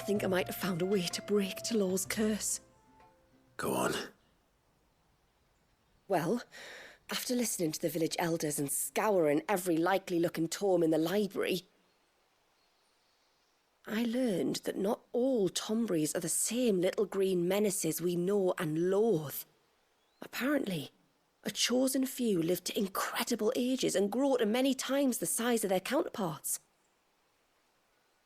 think I might have found a way to break Talor's curse. Go on. Well, after listening to the village elders and scouring every likely-looking tome in the library, I learned that not all Tombries are the same little green menaces we know and loathe. Apparently, a chosen few live to incredible ages and grow to many times the size of their counterparts.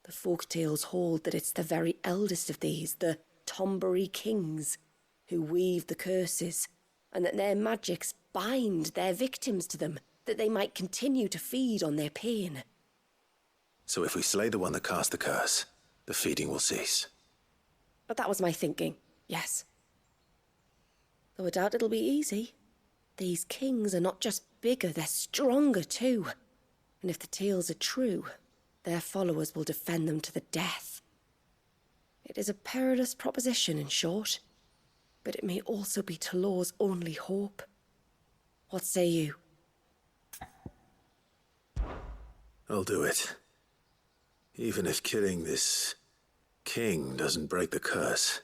The folktales hold that it's the very eldest of these, the Tombury kings, who weave the curses, and that their magics bind their victims to them, that they might continue to feed on their pain. So if we slay the one that cast the curse, the feeding will cease. But that was my thinking, yes. Though I doubt it'll be easy. These kings are not just bigger, they're stronger too. And if the tales are true, their followers will defend them to the death. It is a perilous proposition, in short, but it may also be Talor's only hope. What say you? I'll do it. Even if killing this king doesn't break the curse,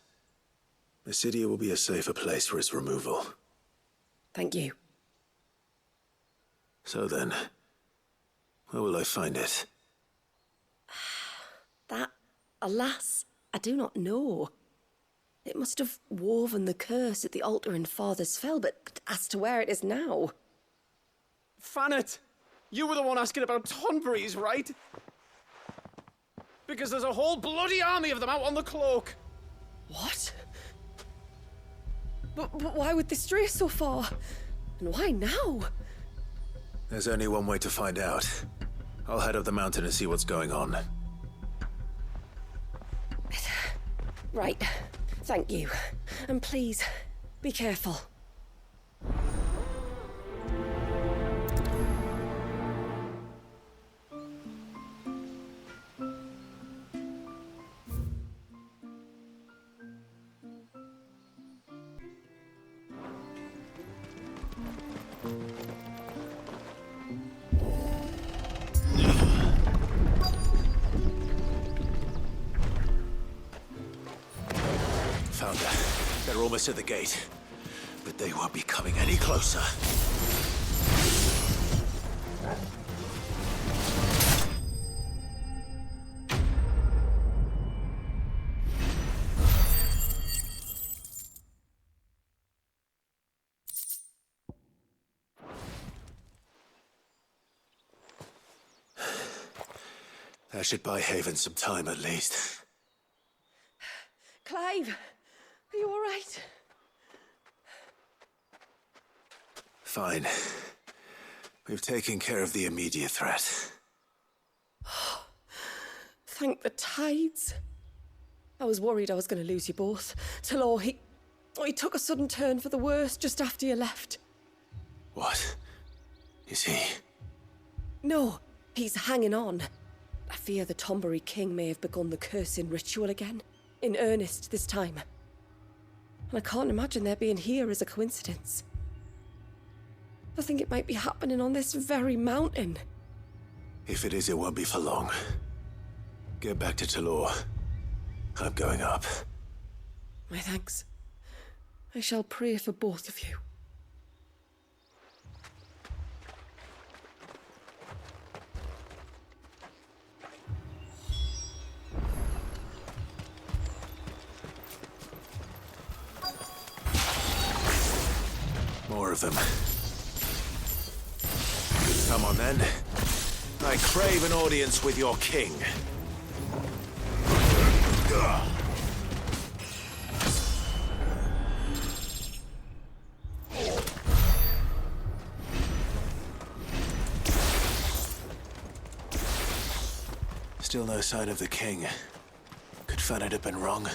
the city will be a safer place for its removal. Thank you. So then, where will I find it? That, alas, I do not know. It must have woven the curse at the altar in Father's Fell, but as to where it is now... Fanet! You were the one asking about Tonburies, right? Because there's a whole bloody army of them out on the cloak! What? But why would they stray so far? And why now? There's only one way to find out. I'll head up the mountain and see what's going on. Right. Thank you. And please, be careful. Found her. They're almost at the gate, but they won't be coming any closer. That should buy Haven some time at least. Clive, are you all right? Fine. We've taken care of the immediate threat. Thank the tides. I was worried I was going to lose you both. Talor, he took a sudden turn for the worse just after you left. What? Is he? No, he's hanging on. I fear the Tombury king may have begun the cursing ritual again. In earnest this time. And I can't imagine their being here as a coincidence. I think it might be happening on this very mountain. If it is, it won't be for long. Get back to Talor. I'm going up. My thanks. I shall pray for both of you. More of them. Come on then. I crave an audience with your king. Still no sign of the king. Could Fanet have been wrong?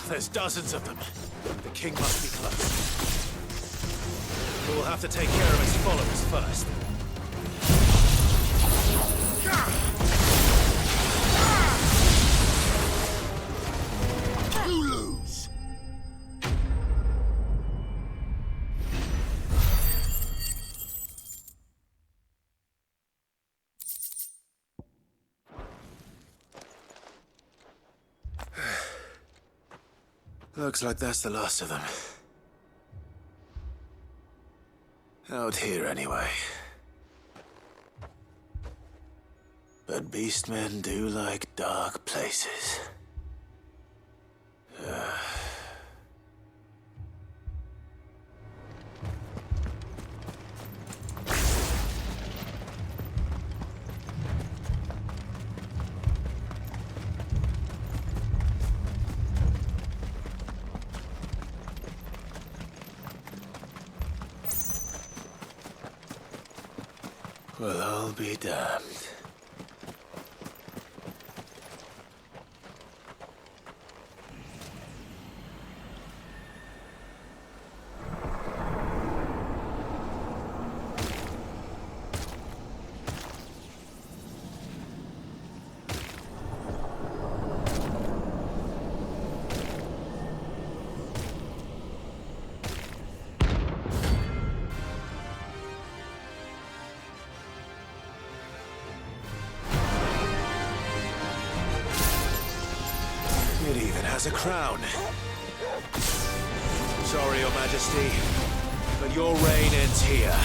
There's dozens of them. The king must be close. We'll have to take care of his followers first. Looks like that's the last of them. Out here, anyway. But beastmen do like dark places. Well, I'll be damned. It even has a crown. Sorry, Your Majesty, but your reign ends here.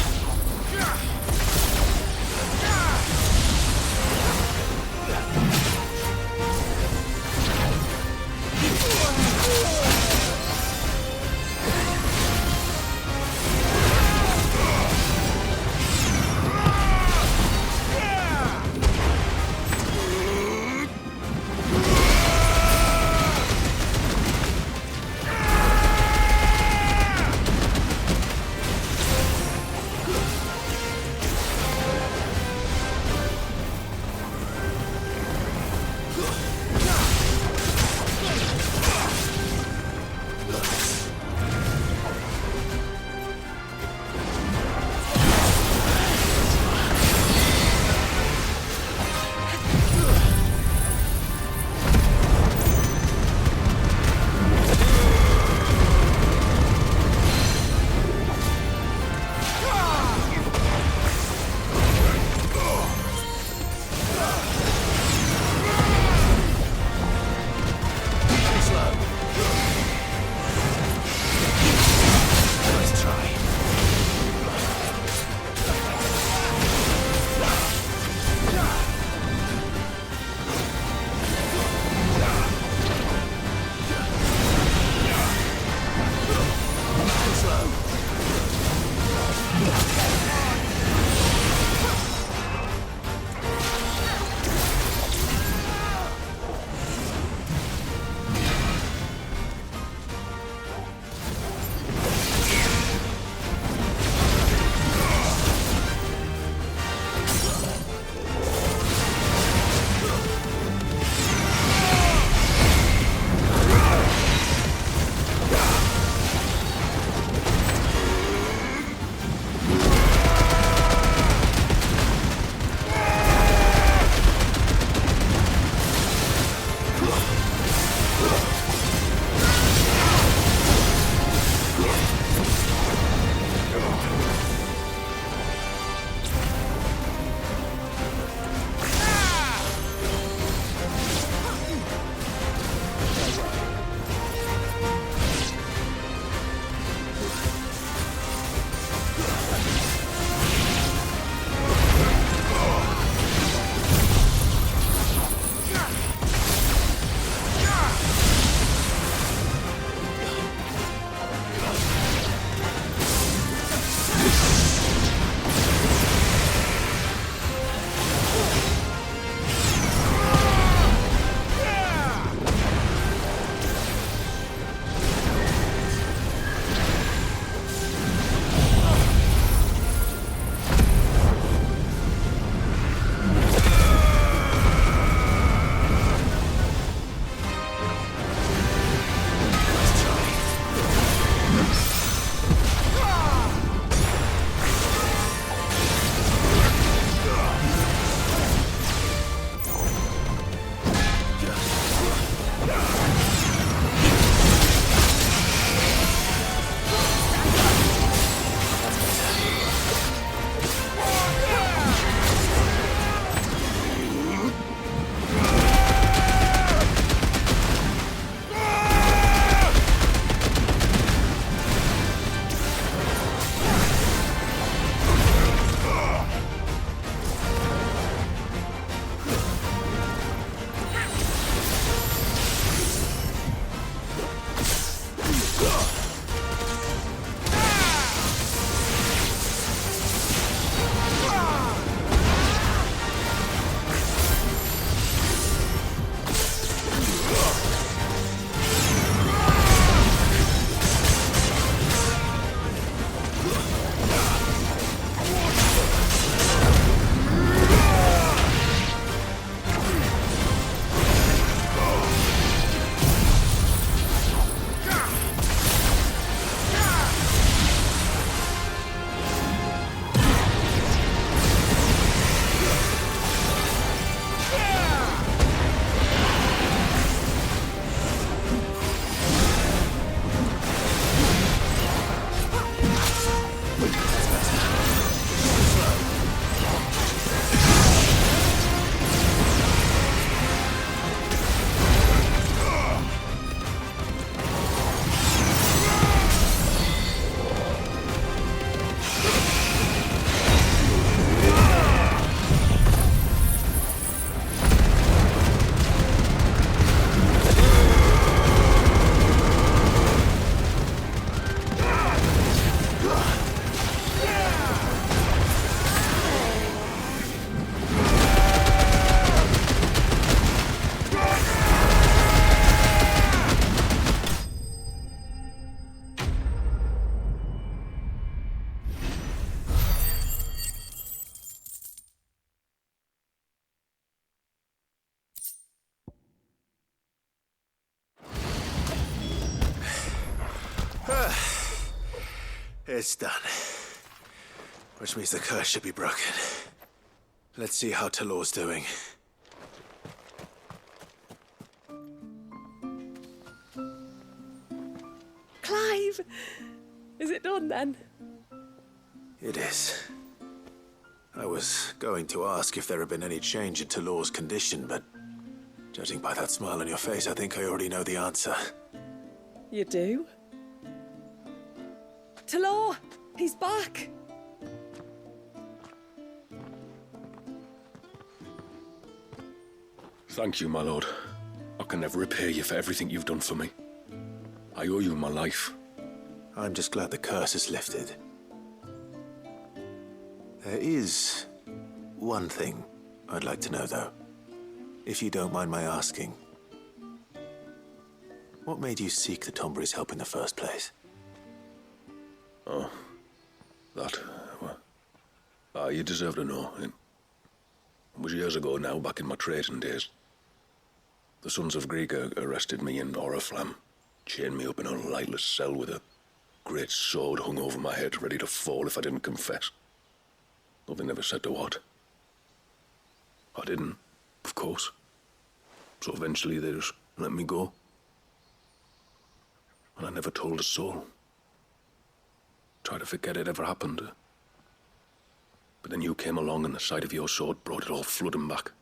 It's done. Which means the curse should be broken. Let's see how Talor's doing. Clive! Is it done then? It is. I was going to ask if there had been any change in Talor's condition, but judging by that smile on your face, I think I already know the answer. You do? Talor! He's back! Thank you, my lord. I can never repay you for everything you've done for me. I owe you my life. I'm just glad the curse is lifted. There is one thing I'd like to know, though. If you don't mind my asking. What made you seek the Tombury's help in the first place? Oh, that, well, you deserve to know. It was years ago now, back in my trading days. The Sons of Greek arrested me in Oriflamme, chained me up in a lightless cell with a great sword hung over my head, ready to fall if I didn't confess. Though they never said to what. I didn't, of course. So eventually they just let me go. And I never told a soul. Tried to forget it ever happened. But then you came along and the sight of your sword brought it all flooding back.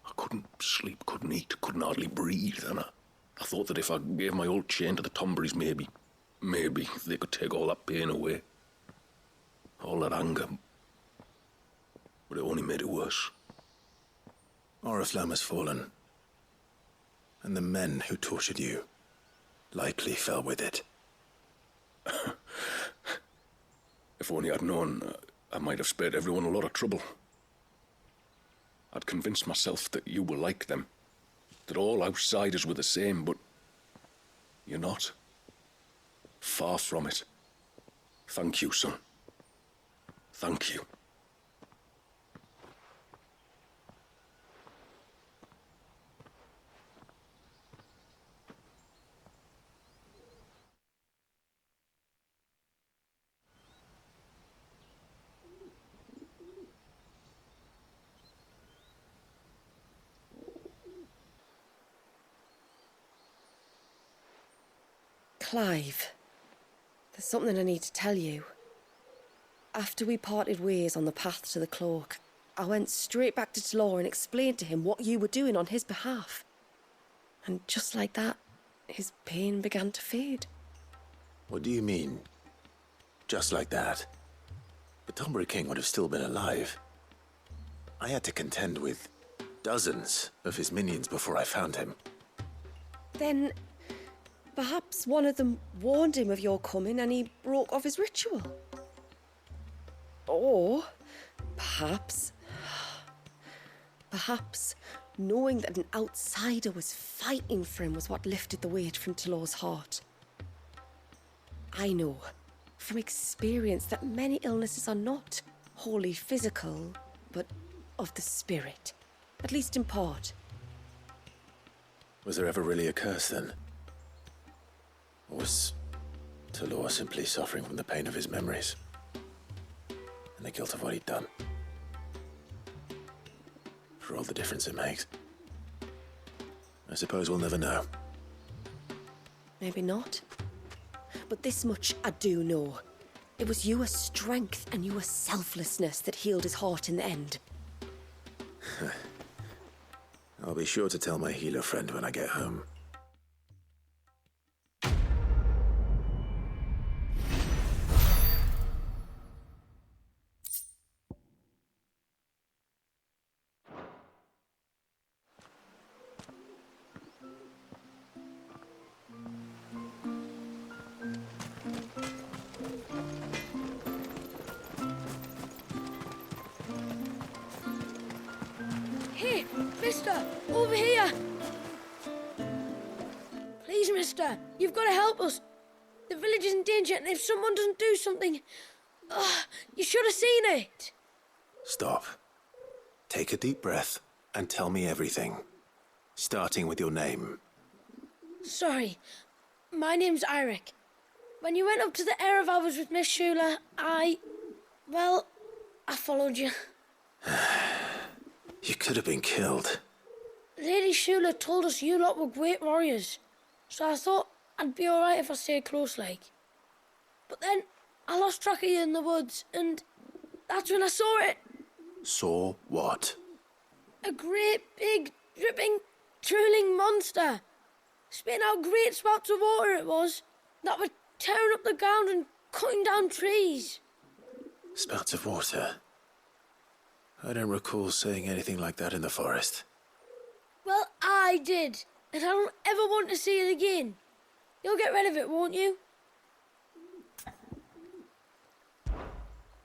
I couldn't sleep, couldn't eat, couldn't hardly breathe, and I thought that if I gave my old chain to the Tomburys, maybe they could take all that pain away. All that anger. But it only made it worse. Oriflamme has fallen. And the men who tortured you likely fell with it. If only I'd known, I might have spared everyone a lot of trouble. I'd convinced myself that you were like them, that all outsiders were the same, but you're not. Far from it. Thank you, son. Thank you. Clive, there's something I need to tell you. After we parted ways on the path to the cloak, I went straight back to Talor and explained to him what you were doing on his behalf. And just like that, his pain began to fade. What do you mean? Just like that? The Tombury King would have still been alive. I had to contend with dozens of his minions before I found him. Then perhaps one of them warned him of your coming and he broke off his ritual. Or perhaps knowing that an outsider was fighting for him was what lifted the weight from Talor's heart. I know from experience that many illnesses are not wholly physical, but of the spirit, at least in part. Was there ever really a curse then? Or was Talor simply suffering from the pain of his memories? And the guilt of what he'd done? For all the difference it makes. I suppose we'll never know. Maybe not. But this much I do know. It was your strength and your selflessness that healed his heart in the end. I'll be sure to tell my healer friend when I get home. Hey, mister, over here! Please, mister, you've got to help us. The village is in danger, and if someone doesn't do something... you should have seen it. Stop. Take a deep breath and tell me everything. Starting with your name. Sorry, my name's Eirik. When you went up to the Erevalis with Miss Shula, I followed you. You could have been killed. Lady Shula told us you lot were great warriors, so I thought I'd be alright if I stayed close like. But then I lost track of you in the woods, and that's when I saw it. Saw what? A great, big, dripping, drooling monster. Spitting out great spouts of water it was, that were tearing up the ground and cutting down trees. Spouts of water? I don't recall seeing anything like that in the forest. Well, I did, and I don't ever want to see it again. You'll get rid of it, won't you?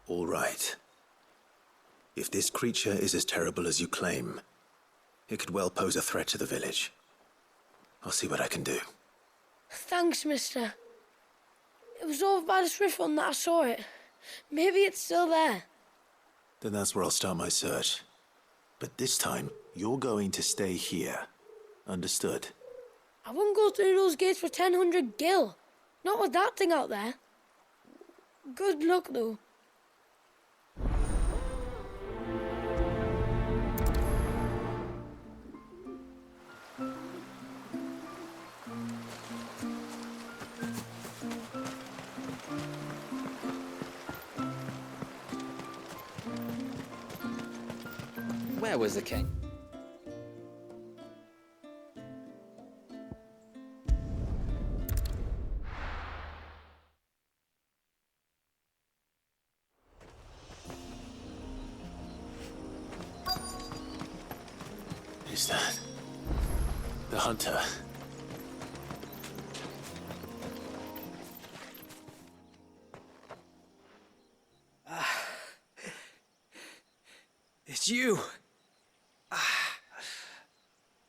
All right. If this creature is as terrible as you claim, it could well pose a threat to the village. I'll see what I can do. Thanks, mister. It was over by the Swift one that I saw it. Maybe it's still there. Then that's where I'll start my search. But this time, you're going to stay here. Understood? I wouldn't go through those gates for 1,000 gil. Not with that thing out there. Good luck, though. Where was the king? Is that the hunter? It's you.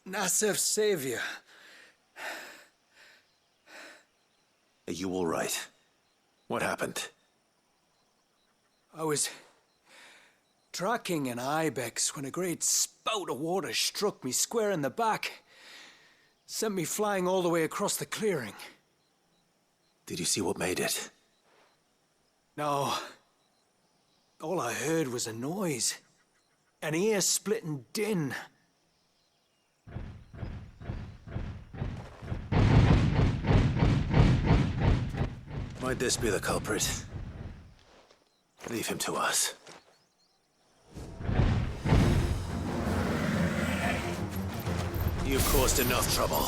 Nasef's savior. Are you all right? What happened? I was tracking an ibex when a great spout of water struck me square in the back. Sent me flying all the way across the clearing. Did you see what made it? No. All I heard was a noise. An ear-splitting din. Might this be the culprit? Leave him to us. You've caused enough trouble.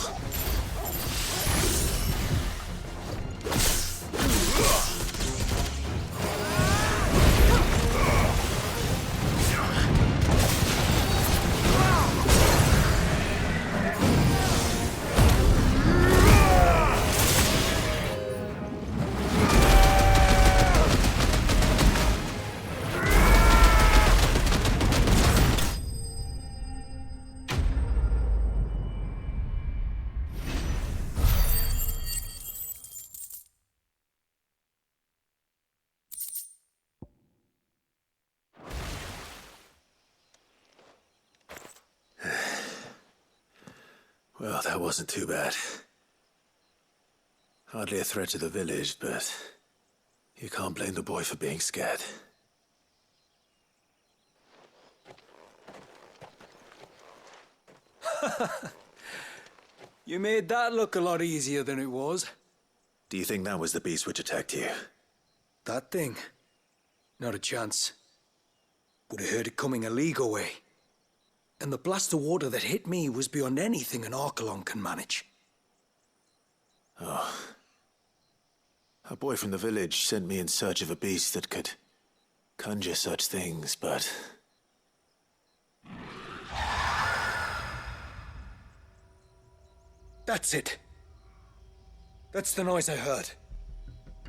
Well, that wasn't too bad. Hardly a threat to the village, but you can't blame the boy for being scared. You made that look a lot easier than it was. Do you think that was the beast which attacked you? That thing? Not a chance. Would have heard it coming a league away. And the blast of water that hit me was beyond anything an Archelon can manage. Oh. A boy from the village sent me in search of a beast that could conjure such things, but... That's it. That's the noise I heard.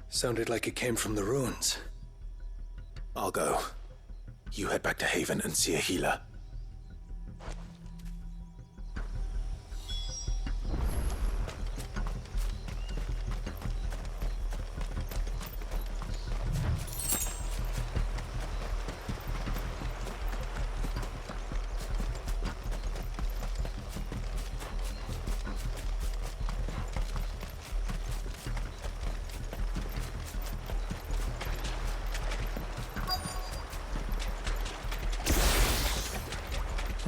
Sounded like it came from the ruins. I'll go. You head back to Haven and see a healer.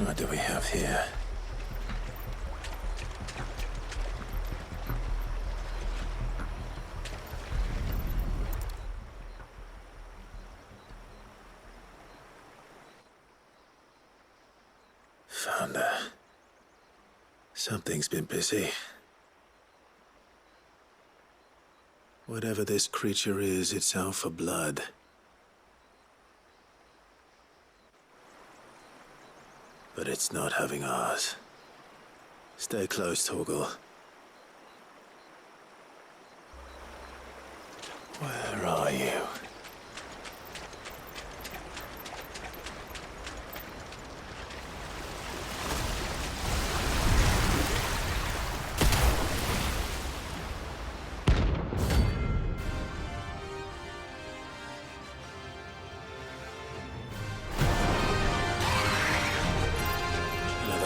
What do we have here? Found her. Something's been busy. Whatever this creature is, it's out for blood. But it's not having ours. Stay close, Torgal. Where are you?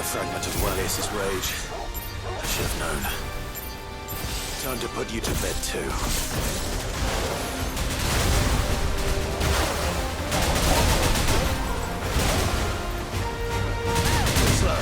Fragment of Waleas' rage. I should have known. Time to put you to bed too. Slow.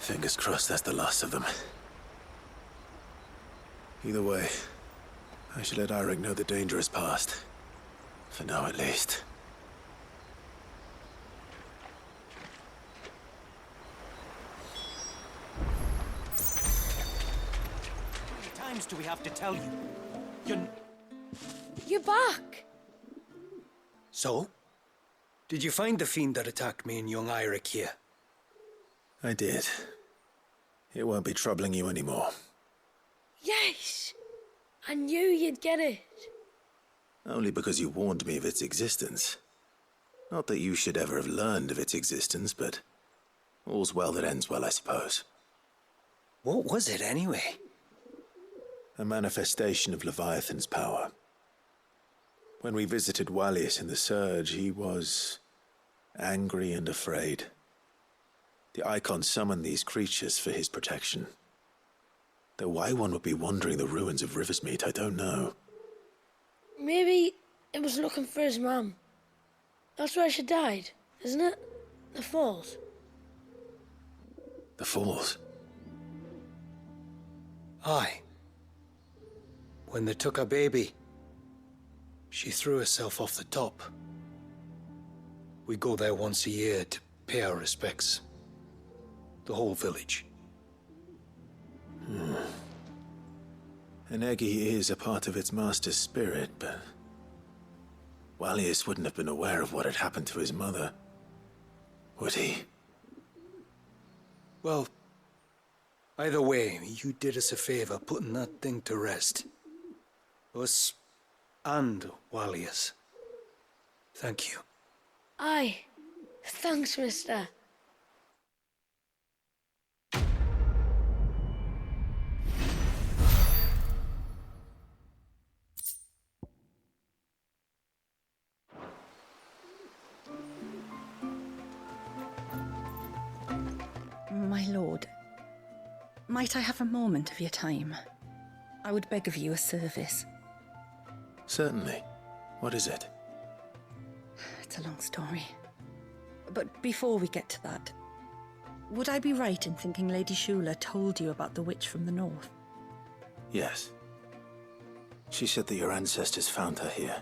Fingers crossed that's the last of them. Either way, I should let Eirik know the danger is past. For now, at least. How many times do we have to tell you? You're back. So? Did you find the fiend that attacked me and young Eirik here? I did. It won't be troubling you anymore. Yes. I knew you'd get it. Only because you warned me of its existence. Not that you should ever have learned of its existence, but all's well that ends well, I suppose. What was it anyway? A manifestation of Leviathan's power. When we visited Wallius in the Surge, he was angry and afraid. The Icon summoned these creatures for his protection. Though why one would be wandering the ruins of Riversmeet, I don't know. Maybe it was looking for his mum. That's where she died, isn't it? The Falls. The Falls? Aye. When they took her baby, she threw herself off the top. We go there once a year to pay our respects. The whole village. An Eggy is a part of its master's spirit, but Wallius wouldn't have been aware of what had happened to his mother, would he? Well, either way, you did us a favor putting that thing to rest. Us and Wallius. Thank you. Aye. Thanks, mister. My lord, might I have a moment of your time? I would beg of you a service. Certainly. What is it? It's a long story. But before we get to that, would I be right in thinking Lady Shula told you about the witch from the north? Yes. She said that your ancestors found her here,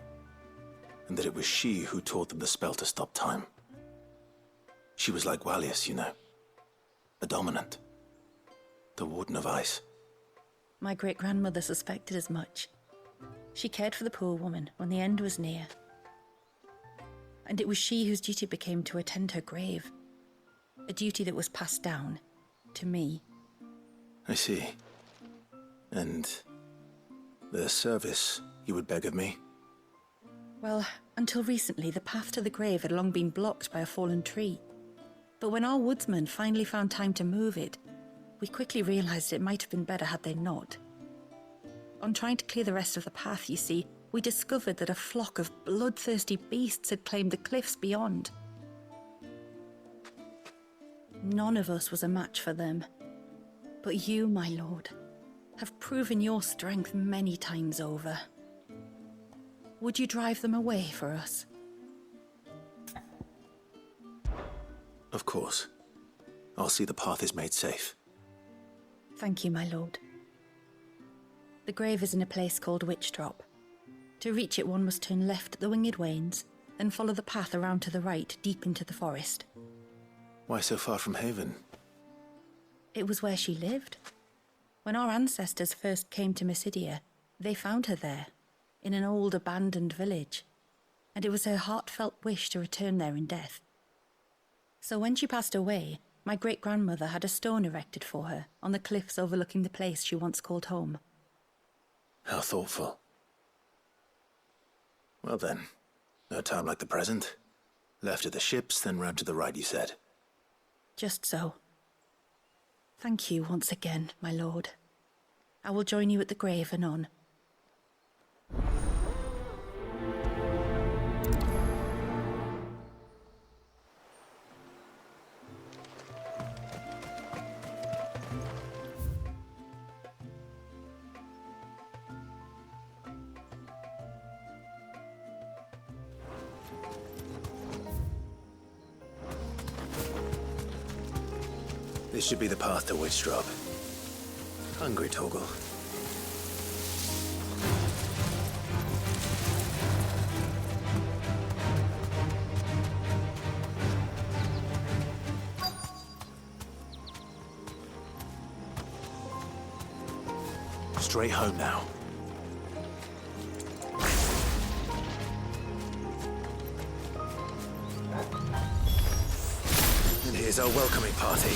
and that it was she who taught them the spell to stop time. She was like Wallius, you know. A dominant. The Warden of Ice. My great-grandmother suspected as much. She cared for the poor woman when the end was near. And it was she whose duty became to attend her grave. A duty that was passed down to me. I see. And the service you would beg of me? Well, until recently, the path to the grave had long been blocked by a fallen tree. But when our woodsmen finally found time to move it, we quickly realized it might have been better had they not. On trying to clear the rest of the path, you see, we discovered that a flock of bloodthirsty beasts had claimed the cliffs beyond. None of us was a match for them. But you, my lord, have proven your strength many times over. Would you drive them away for us? Of course. I'll see the path is made safe. Thank you, my lord. The grave is in a place called Witch Drop. To reach it, one must turn left at the Winged Wains, then follow the path around to the right, deep into the forest. Why so far from Haven? It was where she lived. When our ancestors first came to Mysidia, they found her there, in an old abandoned village, and it was her heartfelt wish to return there in death. So when she passed away, my great-grandmother had a stone erected for her on the cliffs overlooking the place she once called home. How thoughtful. Well then, no time like the present. Left at the ships, then round to the right, you said. Just so. Thank you once again, my lord. I will join you at the grave anon. This should be the path to Witchdrop. Hungry, Torgal? Straight home now. And here's our welcoming party.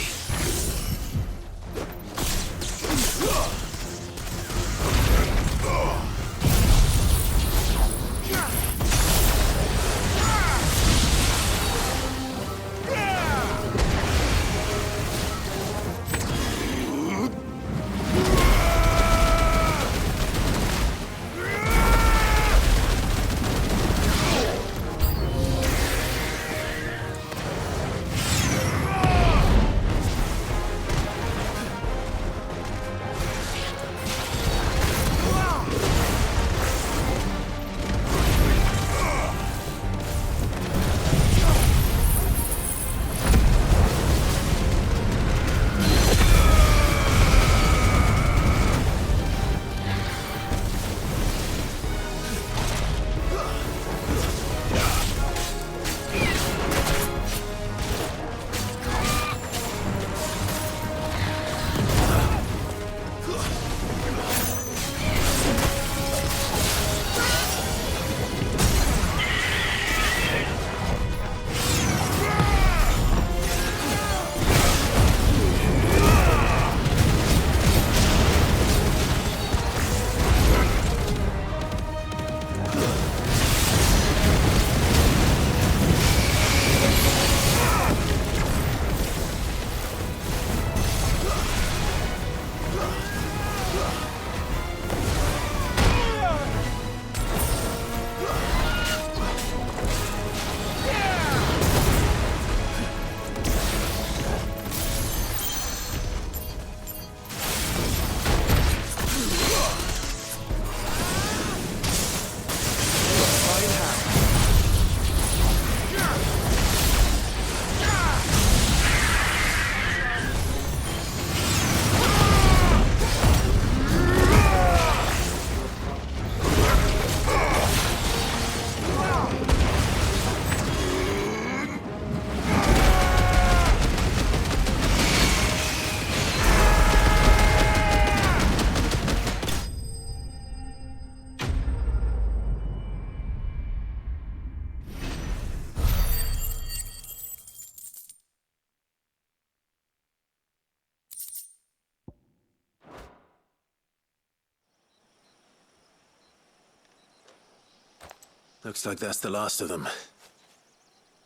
Looks like that's the last of them.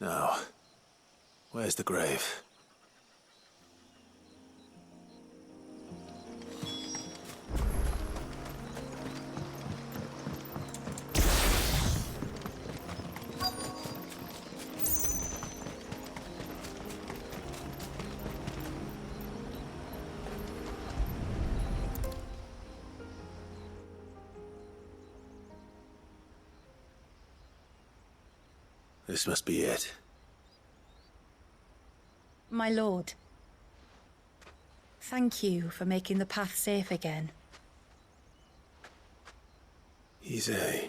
Now, where's the grave? This must be it. My lord, thank you for making the path safe again. Ise.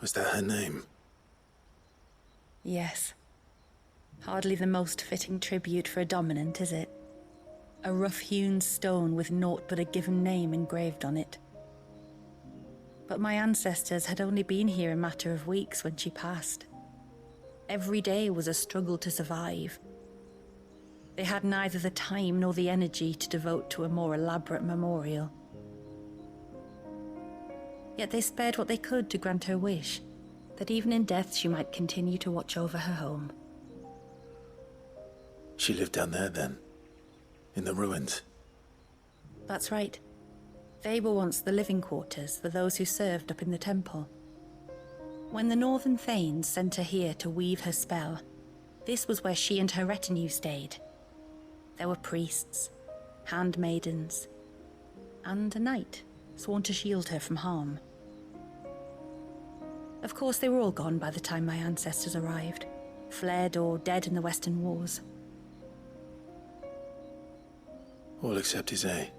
Was that her name? Yes. Hardly the most fitting tribute for a dominant, is it? A rough-hewn stone with naught but a given name engraved on it. But my ancestors had only been here a matter of weeks when she passed. Every day was a struggle to survive. They had neither the time nor the energy to devote to a more elaborate memorial. Yet they spared what they could to grant her wish, that even in death she might continue to watch over her home. She lived down there then? In the ruins? That's right. They were once the living quarters for those who served up in the temple. When the Northern Thanes sent her here to weave her spell, this was where she and her retinue stayed. There were priests, handmaidens, and a knight sworn to shield her from harm. Of course, they were all gone by the time my ancestors arrived, fled or dead in the Western Wars. All except Isay,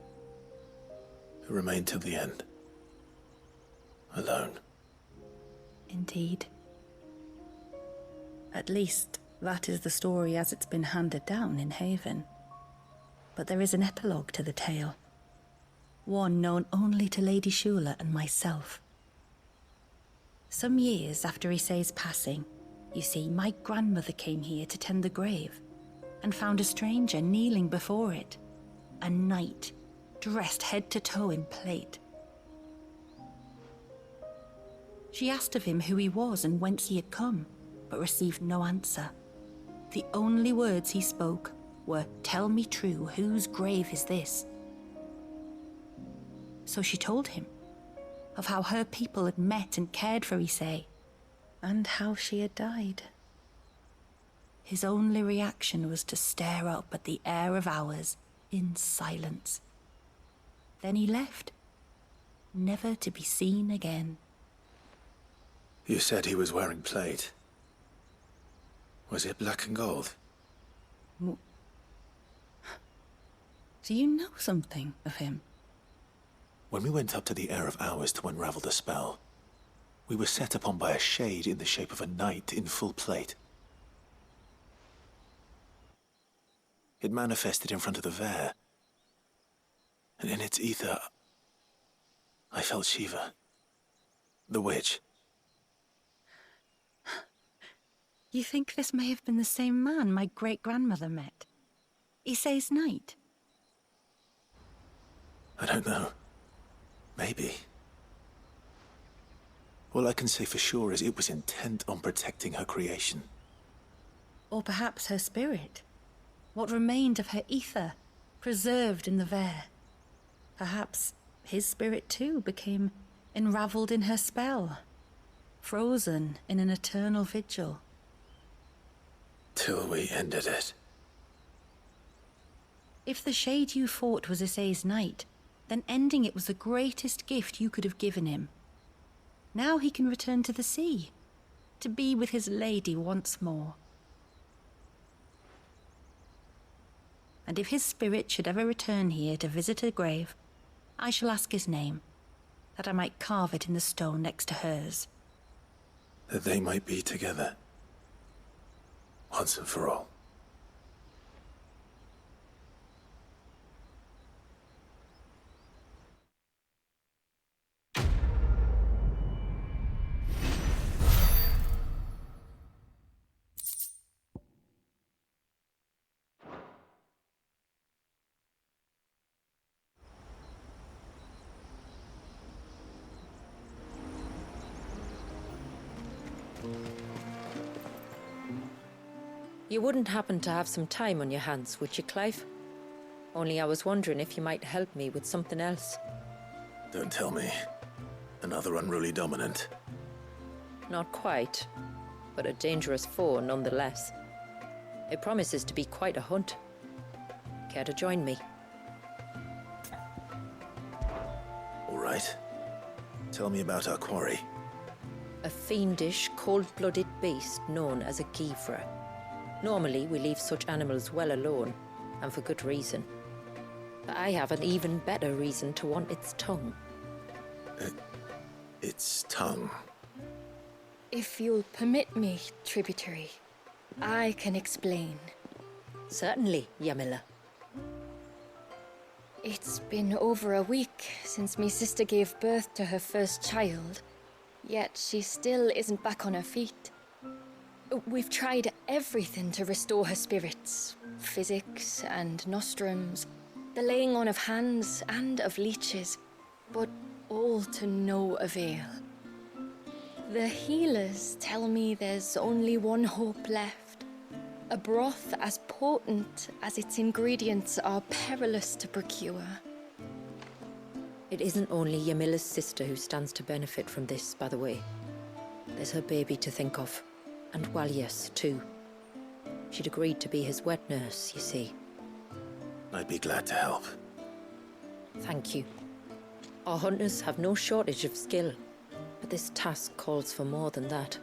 who remained till the end. Alone. Indeed. At least, that is the story as it's been handed down in Haven. But there is an epilogue to the tale. One known only to Lady Shula and myself. Some years after Isay's passing, you see, my grandmother came here to tend the grave, and found a stranger kneeling before it. A knight, dressed head to toe in plate. She asked of him who he was and whence he had come, but received no answer. The only words he spoke were, "Tell me true, whose grave is this?" So she told him of how her people had met and cared for Isay, and how she had died. His only reaction was to stare up at the air of hours in silence. Then he left, never to be seen again. You said he was wearing plate. Was it black and gold? Do you know something of him? When we went up to the Air of Hours to unravel the spell, we were set upon by a shade in the shape of a knight in full plate. It manifested in front of the Vare, and in its ether, I felt Shiva, the witch. You think this may have been the same man my great-grandmother met? Isay's knight? I don't know. Maybe. All I can say for sure is it was intent on protecting her creation. Or perhaps her spirit? What remained of her ether, preserved in the Vare? Perhaps his spirit too became enravelled in her spell, frozen in an eternal vigil. Till we ended it. If the shade you fought was Isay's knight, then ending it was the greatest gift you could have given him. Now he can return to the sea, to be with his lady once more. And if his spirit should ever return here to visit her grave, I shall ask his name, that I might carve it in the stone next to hers. That they might be together. Once and for all. You wouldn't happen to have some time on your hands, would you, Clive? Only I was wondering if you might help me with something else. Don't tell me. Another unruly dominant. Not quite, but a dangerous foe nonetheless. It promises to be quite a hunt. Care to join me? All right. Tell me about our quarry. A fiendish, cold-blooded beast known as a Givra. Normally, we leave such animals well alone, and for good reason. But I have an even better reason to want its tongue. Its tongue? If you'll permit me, tributary, I can explain. Certainly, Yamila. It's been over a week since me sister gave birth to her first child, yet she still isn't back on her feet. We've tried everything to restore her spirits. Physics and nostrums, the laying on of hands and of leeches, but all to no avail. The healers tell me there's only one hope left. A broth as potent as its ingredients are perilous to procure. It isn't only Yamila's sister who stands to benefit from this, by the way. There's her baby to think of. And Walias, too. She'd agreed to be his wet nurse, you see. I'd be glad to help. Thank you. Our hunters have no shortage of skill, but this task calls for more than that.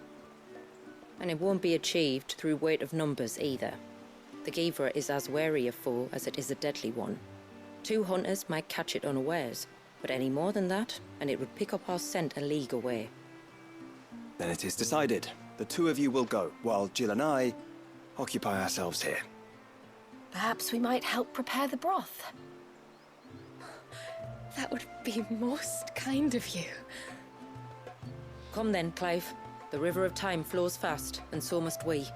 And it won't be achieved through weight of numbers either. The Givra is as wary a foe as it is a deadly one. 2 hunters might catch it unawares, but any more than that, and it would pick up our scent a league away. Then it is decided. The 2 of you will go, while Jill and I occupy ourselves here. Perhaps we might help prepare the broth. That would be most kind of you. Come then, Clive. The river of time flows fast, and so must we.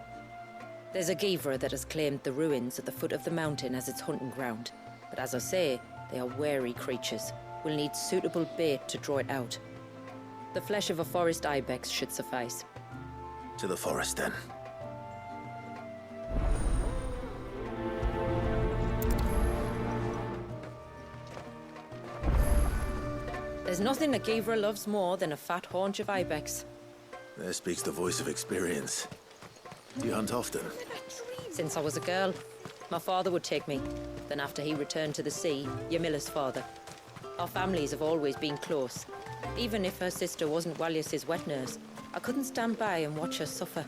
There's a Givra that has claimed the ruins at the foot of the mountain as its hunting ground. But as I say, they are wary creatures. We'll need suitable bait to draw it out. The flesh of a forest ibex should suffice. To the forest, then. There's nothing a Givra loves more than a fat haunch of ibex. There speaks the voice of experience. Do you hunt often? Since I was a girl. My father would take me. Then after he returned to the sea, Yamila's father. Our families have always been close. Even if her sister wasn't Walyas's wet nurse, I couldn't stand by and watch her suffer.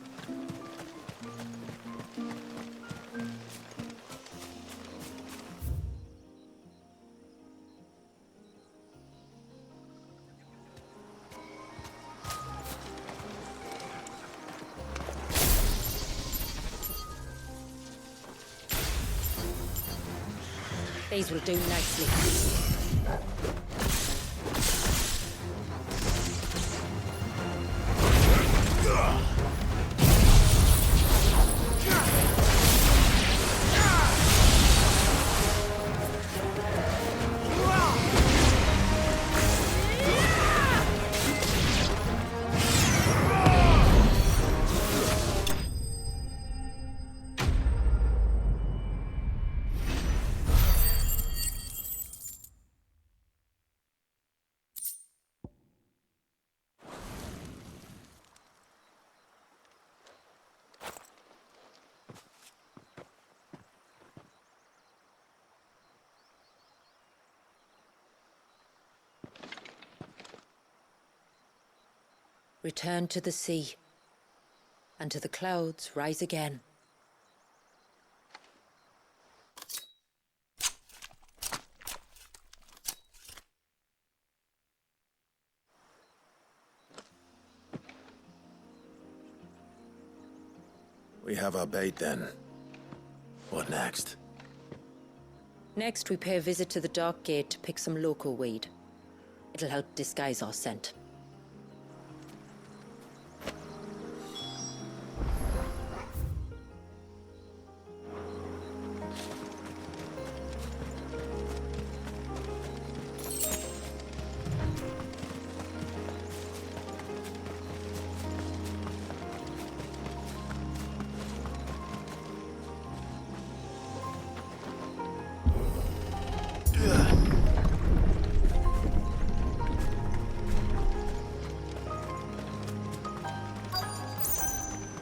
These will do nicely. Return to the sea, and to the clouds rise again. We have our bait then. What next? Next, we pay a visit to the Dark Gate to pick some local weed. It'll help disguise our scent.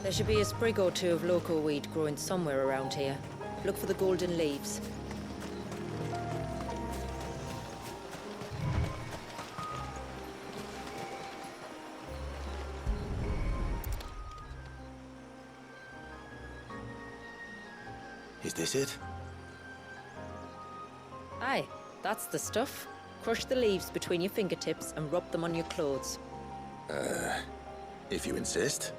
There should be a sprig or 2 of local weed growing somewhere around here. Look for the golden leaves. Is this it? Aye, that's the stuff. Crush the leaves between your fingertips and rub them on your clothes. If you insist.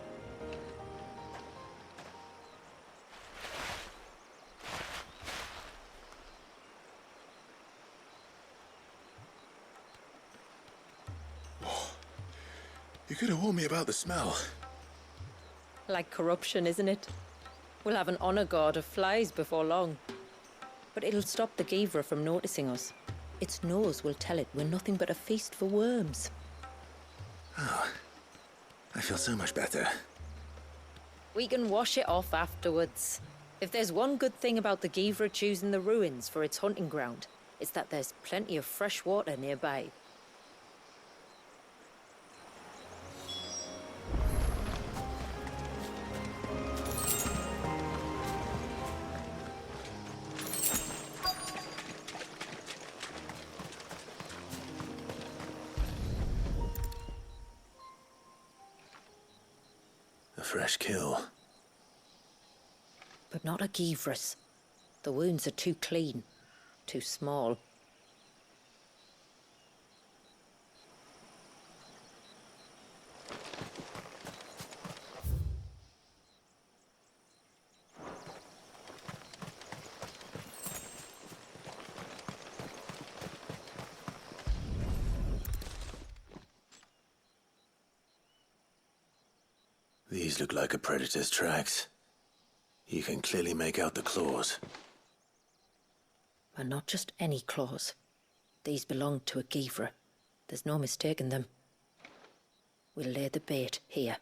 You could have warned me about the smell. Like corruption, isn't it? We'll have an honor guard of flies before long. But it'll stop the Givra from noticing us. Its nose will tell it we're nothing but a feast for worms. Oh, I feel so much better. We can wash it off afterwards. If there's one good thing about the Givra choosing the ruins for its hunting ground, it's that there's plenty of fresh water nearby. A fresh kill. But not a Givra's. The wounds are too clean, too small. These look like a predator's tracks. You can clearly make out the claws. And not just any claws. These belonged to a Givra. There's no mistaking them. We'll lay the bait here.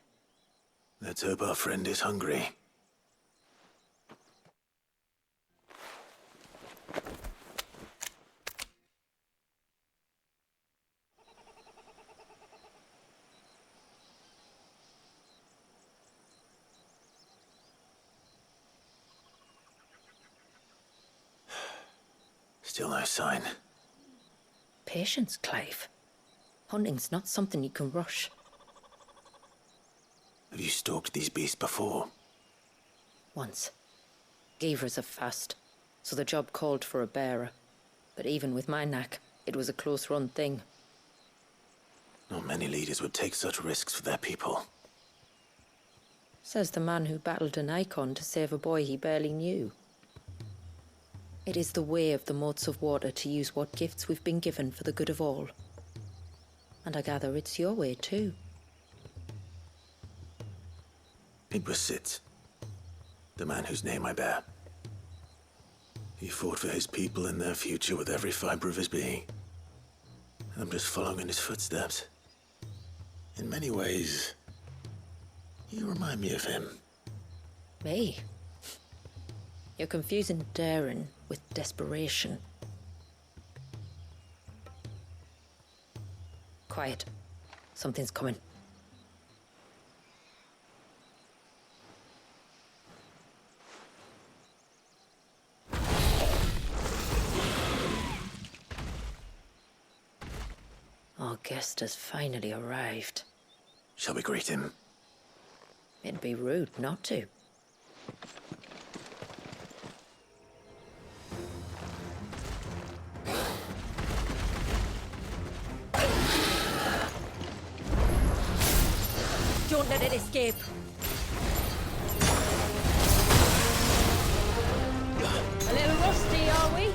Let's hope our friend is hungry. Still no sign. Patience, Clive. Hunting's not something you can rush. Have you stalked these beasts before? Once. Givras are fast, so the job called for a bearer. But even with my knack, it was a close-run thing. Not many leaders would take such risks for their people. Says the man who battled an icon to save a boy he barely knew. It is the way of the moats of water to use what gifts we've been given for the good of all. And I gather it's your way too. It was Sid, the man whose name I bear. He fought for his people and their future with every fibre of his being. And I'm just following in his footsteps. In many ways, you remind me of him. Me? You're confusing daring with desperation. Quiet. Something's coming. Our guest has finally arrived. Shall we greet him? It'd be rude not to. Don't let it escape. A little rusty, are we?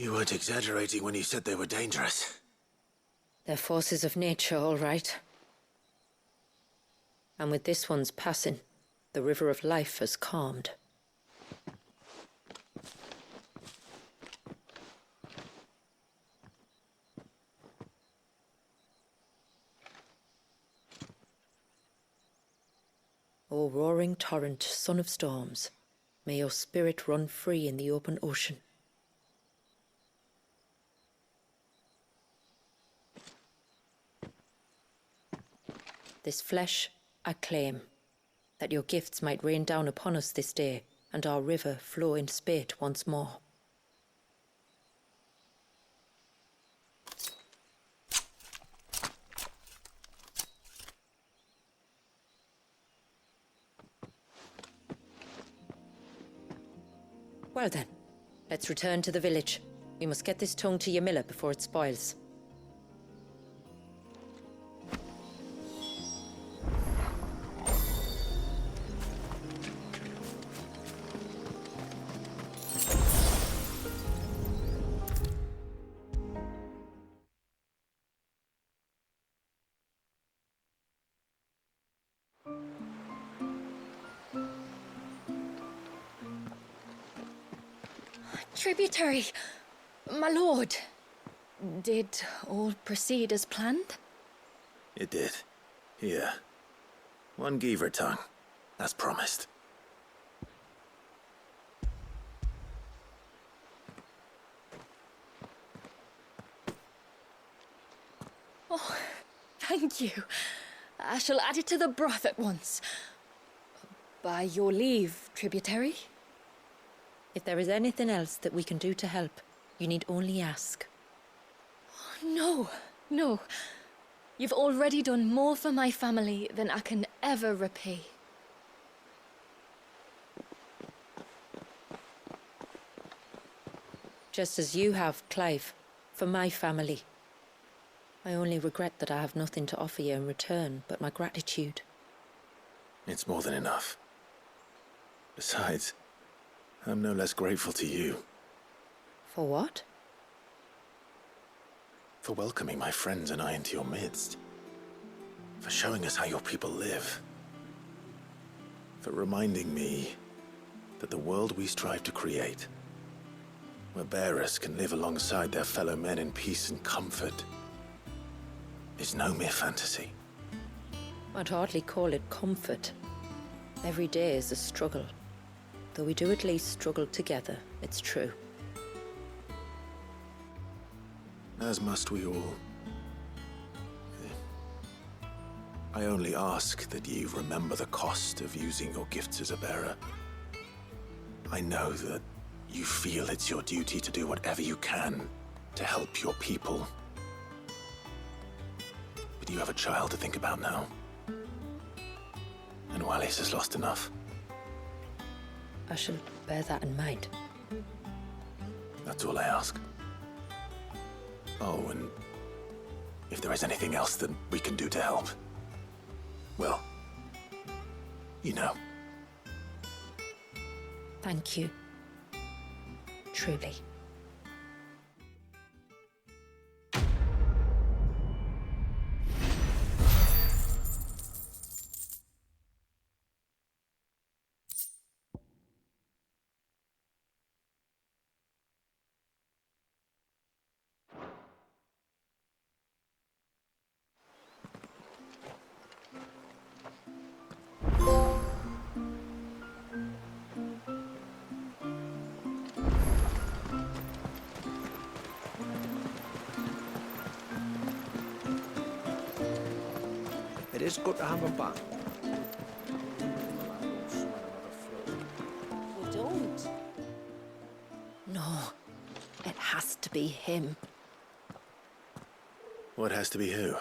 You weren't exaggerating when you said they were dangerous. They're forces of nature, all right. And with this one's passing, the river of life has calmed. O roaring torrent, son of storms, may your spirit run free in the open ocean. This flesh I claim, that your gifts might rain down upon us this day, and our river flow in spate once more. Well then, let's return to the village. We must get this tongue to your miller before it spoils. Tributary, my lord. Did all proceed as planned? It did. Here. One Geaver tongue, as promised. Oh, thank you. I shall add it to the broth at once. By your leave, tributary. If there is anything else that we can do to help, you need only ask. No, no. You've already done more for my family than I can ever repay. Just as you have, Clive, for my family. I only regret that I have nothing to offer you in return but my gratitude. It's more than enough. Besides, I'm no less grateful to you. For what? For welcoming my friends and I into your midst. For showing us how your people live. For reminding me that the world we strive to create, where bearers can live alongside their fellow men in peace and comfort, is no mere fantasy. I'd hardly call it comfort. Every day is a struggle. Though we do at least struggle together, it's true. As must we all. I only ask that you remember the cost of using your gifts as a bearer. I know that you feel it's your duty to do whatever you can to help your people. But you have a child to think about now. And Wallis has lost enough. I shall bear that in mind. That's all I ask. Oh, and if there is anything else that we can do to help, well, you know. Thank you. Truly. It is good to have him back. We don't. No, it has to be him. What has to be who?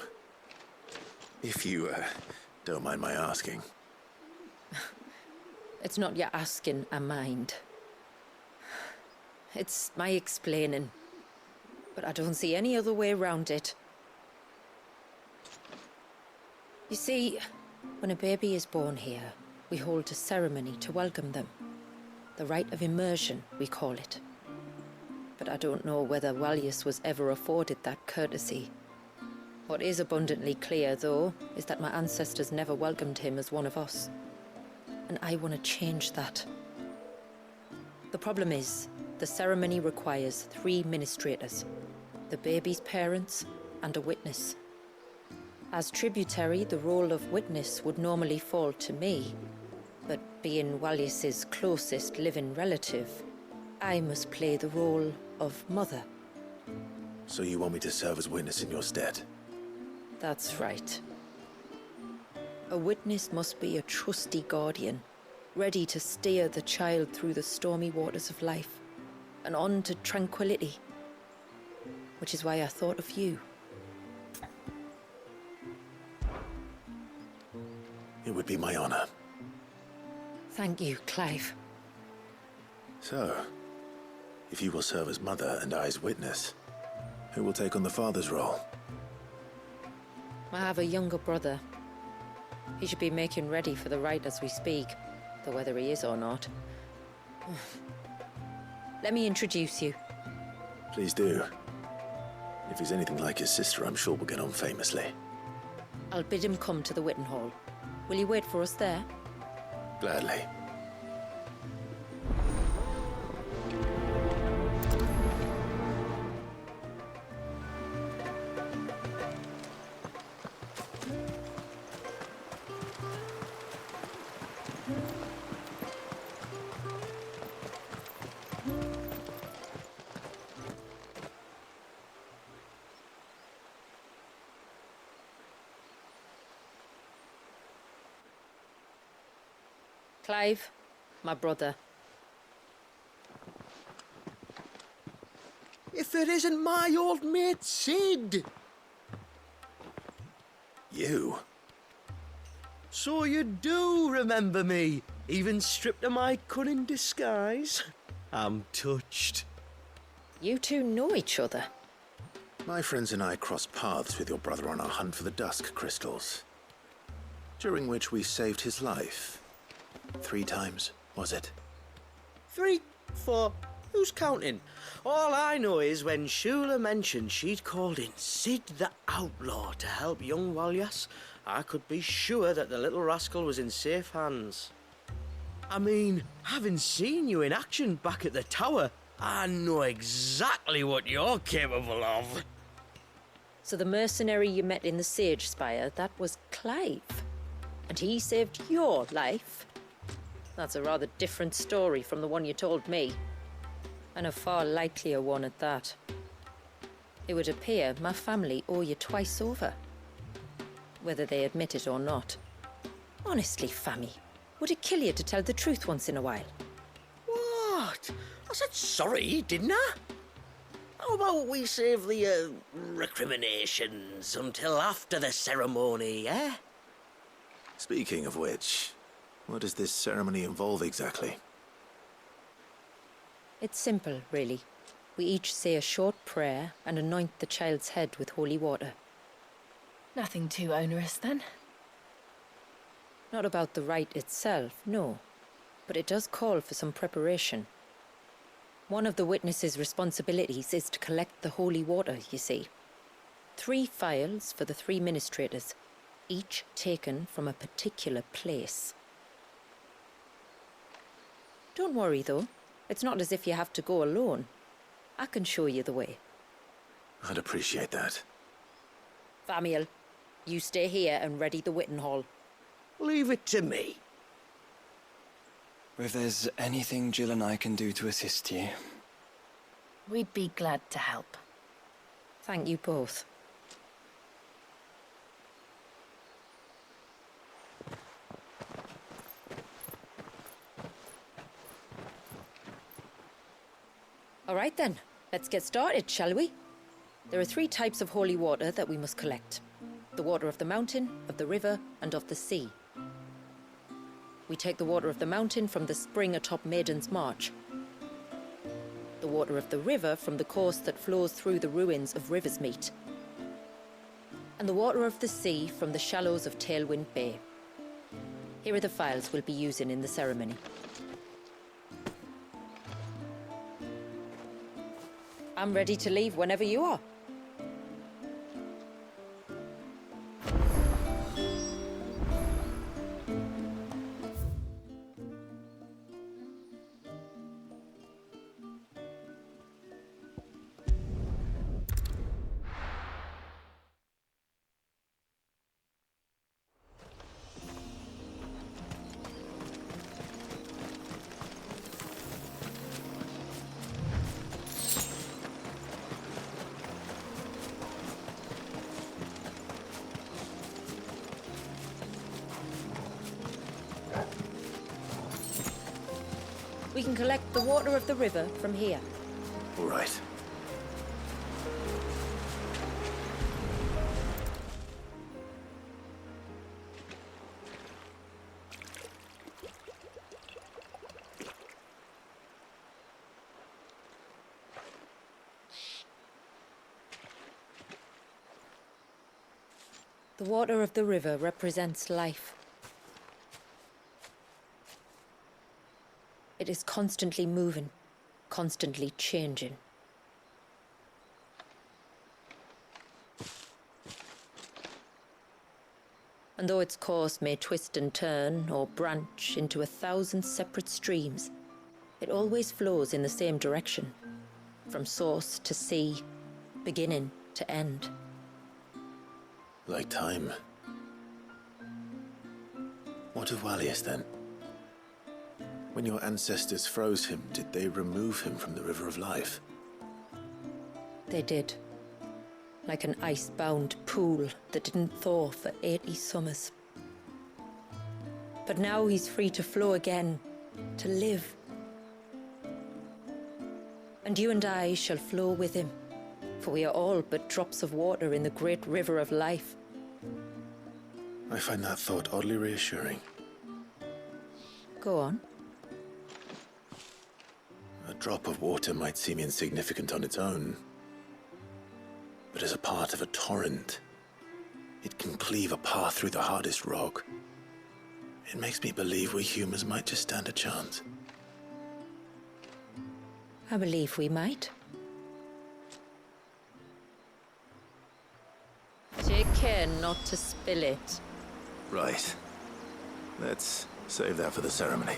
If you, don't mind my asking. It's not your asking, I mind. It's my explaining. But I don't see any other way around it. You see, when a baby is born here, we hold a ceremony to welcome them. The rite of immersion, we call it. but I don't know whether Walius was ever afforded that courtesy. What is abundantly clear, though, is that my ancestors never welcomed him as one of us. And I want to change that. The problem is, the ceremony requires 3 ministrators, the baby's parents and a witness. As tributary, the role of witness would normally fall to me, but being Walius's closest living relative, I must play the role of mother. So you want me to serve as witness in your stead? That's right. A witness must be a trusty guardian, ready to steer the child through the stormy waters of life and on to tranquility. Which is why I thought of you. It would be my honor. Thank you, Clive. So, if you will serve as mother and I as witness, who will take on the father's role? I have a younger brother. He should be making ready for the rite as we speak, though whether he is or not. Let me introduce you. Please do. If he's anything like his sister, I'm sure we'll get on famously. I'll bid him come to the Witten Hall. Will you wait for us there? Gladly. Clive, my brother. If it isn't my old mate Sid! You? So you do remember me, even stripped of my cunning disguise? I'm touched. You two know each other? My friends and I crossed paths with your brother on our hunt for the dusk crystals, during which we saved his life. 3 times, was it? 3, 4, who's counting? All I know is when Shula mentioned she'd called in Sid the Outlaw to help young Walyas, I could be sure that the little rascal was in safe hands. I mean, having seen you in action back at the tower, I know exactly what you're capable of. So the mercenary you met in the Sage Spire, that was Clive. And he saved your life? That's a rather different story from the one you told me. And a far likelier one at that. It would appear my family owe you twice over. Whether they admit it or not. Honestly, Fammy, would it kill you to tell the truth once in a while? What? I said sorry, didn't I? How about we save the, recriminations until after the ceremony, eh? Speaking of which, what does this ceremony involve exactly? It's simple, really. We each say a short prayer and anoint the child's head with holy water. Nothing too onerous, then? Not about the rite itself, no. But it does call for some preparation. One of the witness's responsibilities is to collect the holy water, you see. 3 phials for the 3 ministrators, each taken from a particular place. Don't worry, though. It's not as if you have to go alone. I can show you the way. I'd appreciate that. Famiel, you stay here and ready the Witten Hall. Leave it to me. If there's anything Jill and I can do to assist you... We'd be glad to help. Thank you both. All right then, let's get started, shall we? There are 3 types of holy water that we must collect. The water of the mountain, of the river, and of the sea. We take the water of the mountain from the spring atop Maiden's March. The water of the river from the course that flows through the ruins of Riversmeet. And the water of the sea from the shallows of Tailwind Bay. Here are the phials we'll be using in the ceremony. I'm ready to leave whenever you are. We can collect the water of the river from here. All right. The water of the river represents life. It is constantly moving, constantly changing. And though its course may twist and turn or branch into 1,000 separate streams, it always flows in the same direction, from source to sea, beginning to end. Like time. What of Wallius then? When your ancestors froze him, did they remove him from the River of Life? They did. Like an ice-bound pool that didn't thaw for 80 summers. But now he's free to flow again, to live. And you and I shall flow with him, for we are all but drops of water in the great river of life. I find that thought oddly reassuring. Go on. A drop of water might seem insignificant on its own, but as a part of a torrent, it can cleave a path through the hardest rock. It makes me believe we humans might just stand a chance. I believe we might. Take care not to spill it. Right. Let's save that for the ceremony.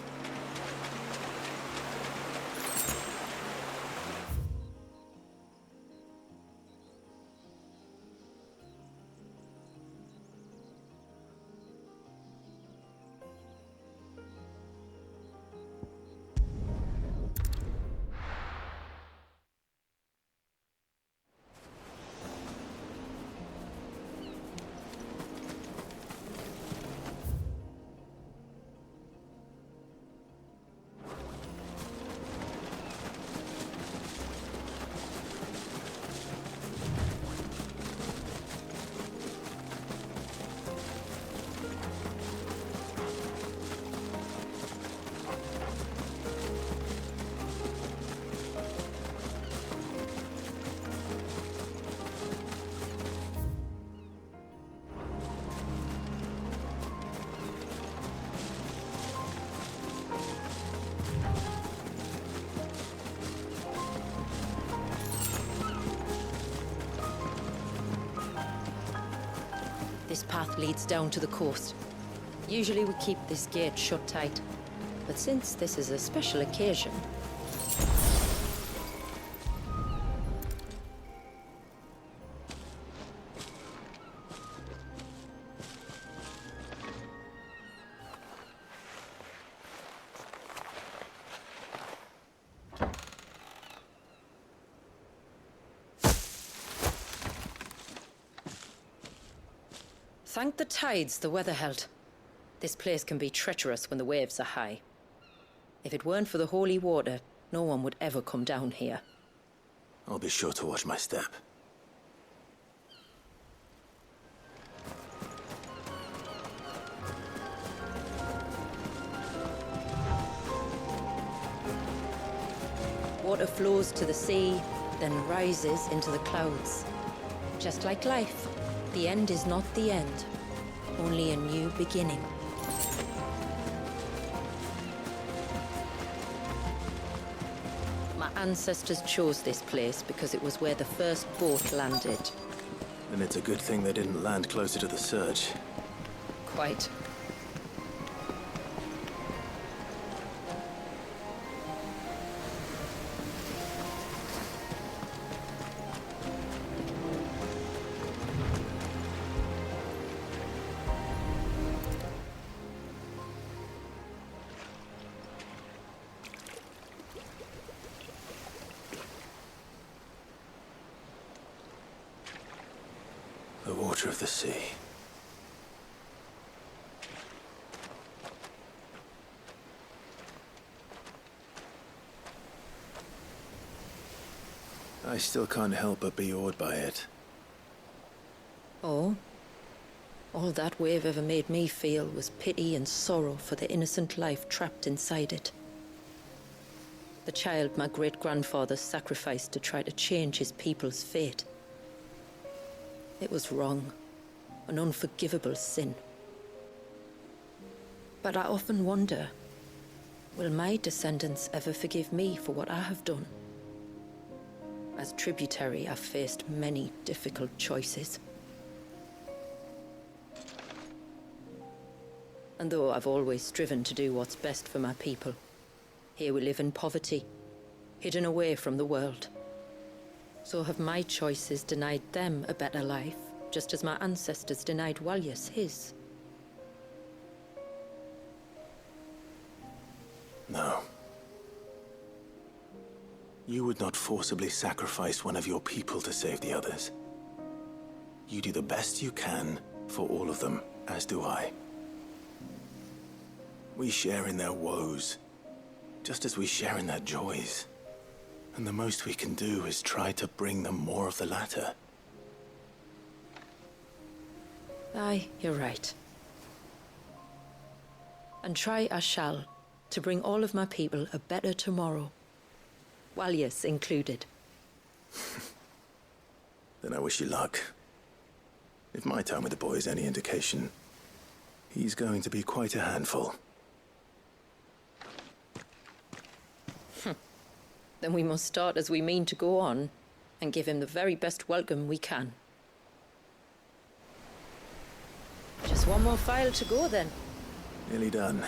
This path leads down to the coast. Usually we keep this gate shut tight, but since this is a special occasion... Thank the tides the weather held. This place can be treacherous when the waves are high. If it weren't for the holy water, no one would ever come down here. I'll be sure to watch my step. Water flows to the sea, then rises into the clouds. Just like life, the end is not the end, only a new beginning. My ancestors chose this place because it was where the first boat landed. And it's a good thing they didn't land closer to the surge. Quite. The water of the sea. I still can't help but be awed by it. Oh? All that wave ever made me feel was pity and sorrow for the innocent life trapped inside it. The child my great-grandfather sacrificed to try to change his people's fate. It was wrong, an unforgivable sin. But I often wonder, will my descendants ever forgive me for what I have done? As tributary, I've faced many difficult choices. And though I've always striven to do what's best for my people, here we live in poverty, hidden away from the world. So have my choices denied them a better life, just as my ancestors denied Walyas his? No. You would not forcibly sacrifice one of your people to save the others. You do the best you can for all of them, as do I. We share in their woes, just as we share in their joys. And the most we can do is try to bring them more of the latter. Aye, you're right. And try I shall, to bring all of my people a better tomorrow. Walyas included. Then I wish you luck. If my time with the boy is any indication, he's going to be quite a handful. Then we must start as we mean to go on, and give him the very best welcome we can. Just one more file to go then. Nearly done.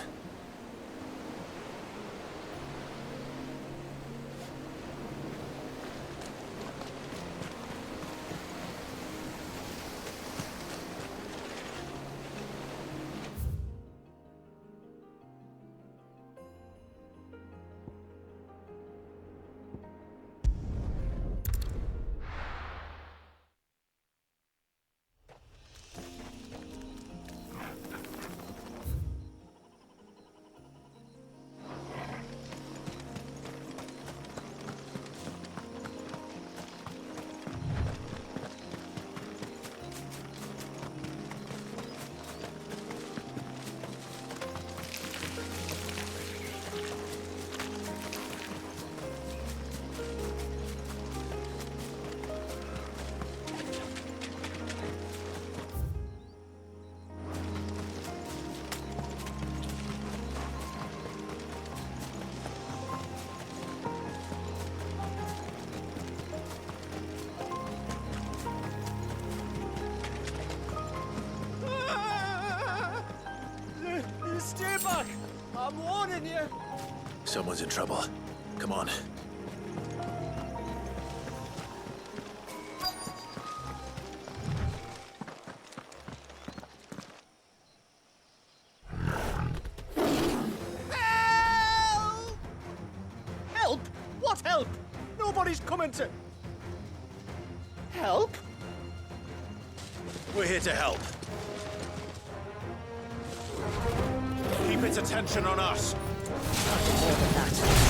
Stay back! I'm warning you! Someone's in trouble. Come on. Help! Help? What help? Nobody's coming to... Help? We're here to help. Keep its attention on us. Nothing more than that.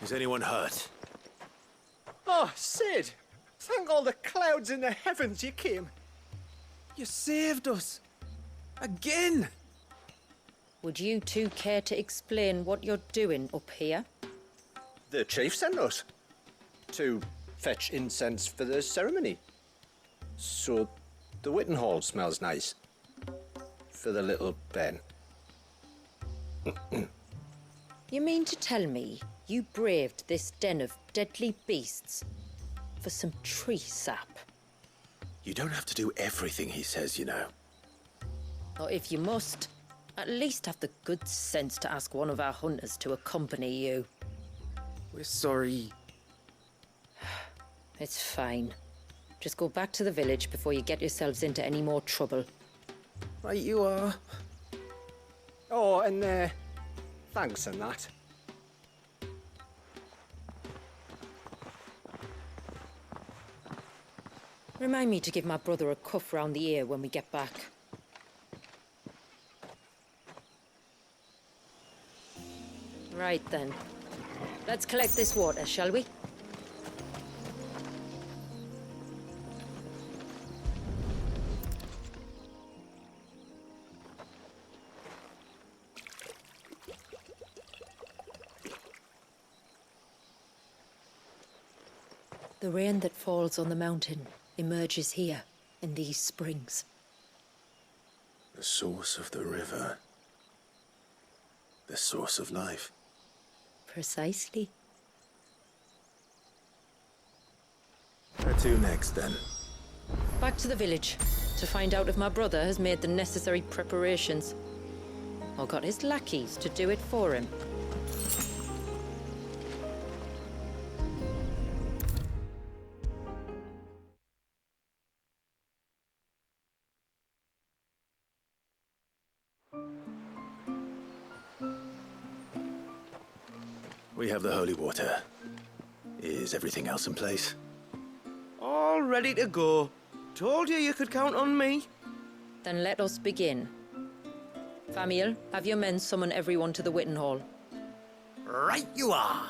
Is anyone hurt? Oh, Sid! Thank all the clouds in the heavens you came. You saved us. Again! Would you two care to explain what you're doing up here? The chief sent us to fetch incense for the ceremony. So the Witten Hall smells nice. For the little Ben. You mean to tell me you braved this den of deadly beasts for some tree sap? You don't have to do everything he says, you know. Or if you must, at least have the good sense to ask one of our hunters to accompany you. We're sorry. It's fine. Just go back to the village before you get yourselves into any more trouble. Right you are. Oh, and thanks and that. Remind me to give my brother a cuff round the ear when we get back. Right then. Let's collect this water, shall we? The rain that falls on the mountain emerges here, in these springs. The source of the river. The source of life. Precisely. Where to next, then? Back to the village, to find out if my brother has made the necessary preparations. Or got his lackeys to do it for him. We have the holy water. Is everything else in place? All ready to go. Told you could count on me. Then let us begin. Famiel, have your men summon everyone to the Witten Hall. Right you are.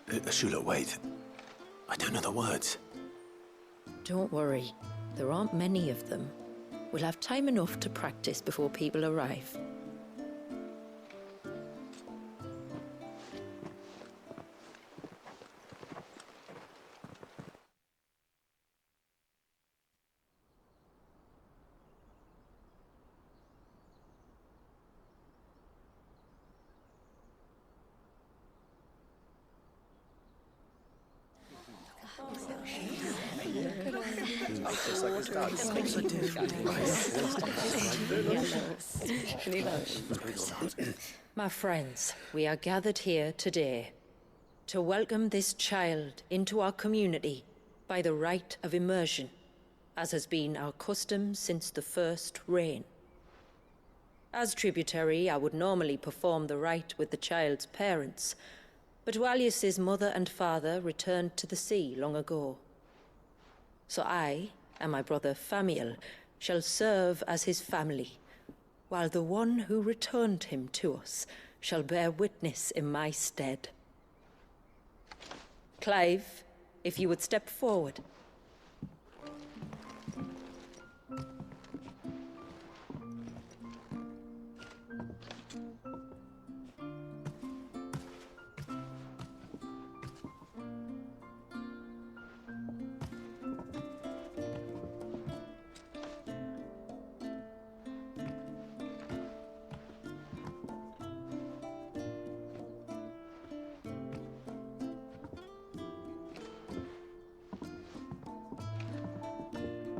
Shula, wait. I don't know the words. Don't worry. There aren't many of them. We'll have time enough to practice before people arrive. My friends, we are gathered here today to welcome this child into our community by the rite of immersion, as has been our custom since the first reign. As tributary, I would normally perform the rite with the child's parents, but Walius's mother and father returned to the sea long ago. So I and my brother Famiel shall serve as his family, while the one who returned him to us shall bear witness in my stead. Clive, if you would step forward.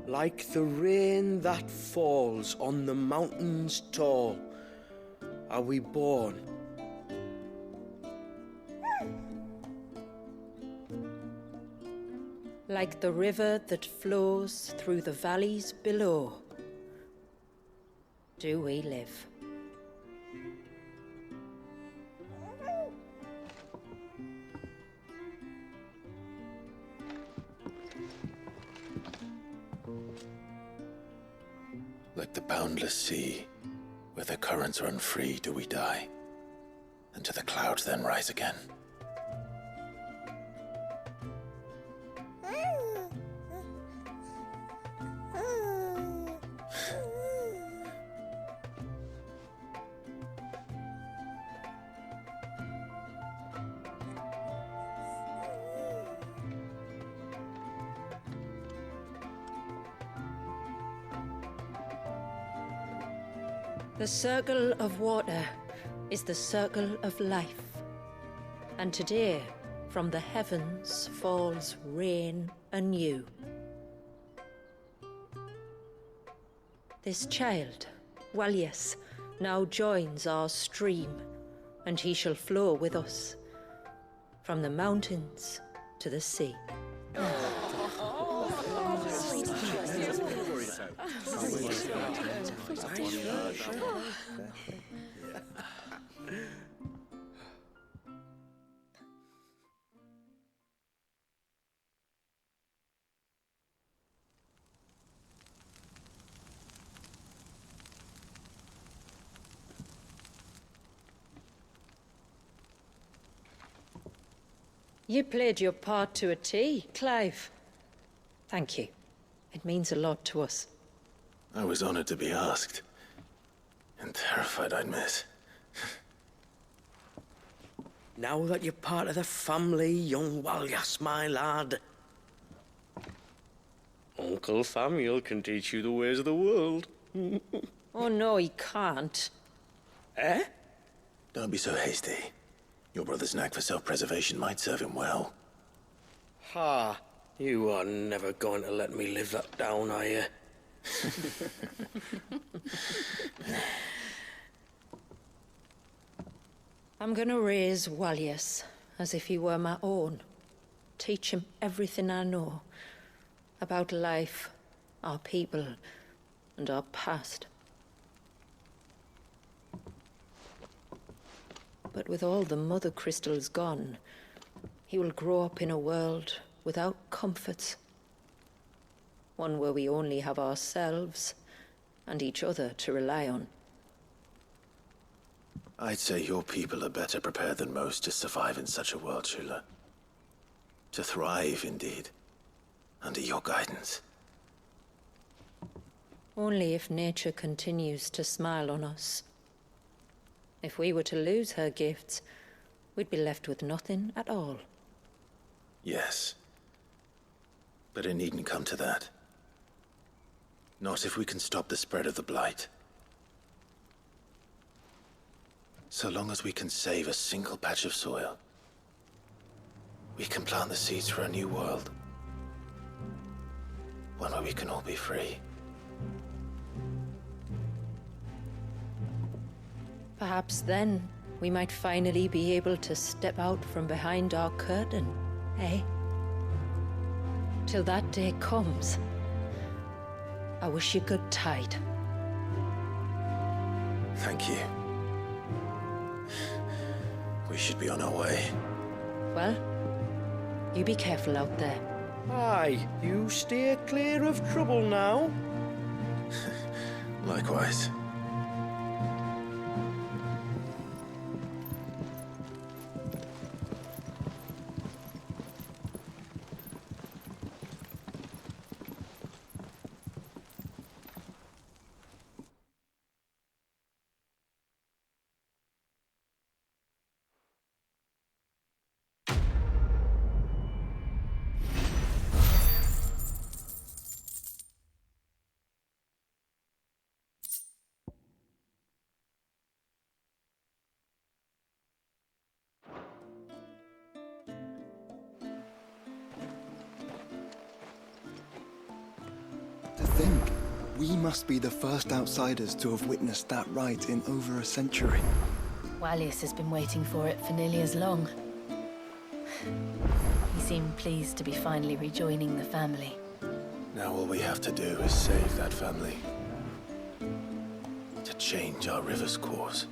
Like the rain that falls on the mountains tall, are we born. Like the river that flows through the valleys below, do we live. Like the boundless sea, Where the currents run free do we die, and to the clouds then rise again. The circle of water is the circle of life. And today, from the heavens falls rain anew. This child, Walias, now joins our stream, and he shall flow with us from the mountains to the sea. You played your part to a T, Clive. Thank you. It means a lot to us. I was honored to be asked. And terrified I'd miss. Now that you're part of the family, young Walyas, my lad. Uncle Samuel can teach you the ways of the world. Oh no, he can't. Eh? Don't be so hasty. Your brother's knack for self-preservation might serve him well. Ha! You are never going to let me live that down, are you? I'm gonna raise Walias as if he were my own. Teach him everything I know about life, our people, and our past. But with all the mother crystals gone, he will grow up in a world without comforts. One where we only have ourselves and each other to rely on. I'd say your people are better prepared than most to survive in such a world, Shula. To thrive, indeed, under your guidance. Only if nature continues to smile on us. If we were to lose her gifts, we'd be left with nothing at all. Yes. But it needn't come to that. Not if we can stop the spread of the blight. So long as we can save a single patch of soil, we can plant the seeds for a new world. One where we can all be free. Perhaps then we might finally be able to step out from behind our curtain, eh? Till that day comes, I wish you good tide. Thank you. We should be on our way. Well, you be careful out there. Aye, you steer clear of trouble now. Likewise. To think, we must be the first outsiders to have witnessed that rite in over a century. Walias has been waiting for it for nearly as long. He seemed pleased to be finally rejoining the family. Now all we have to do is save that family. To change our river's course.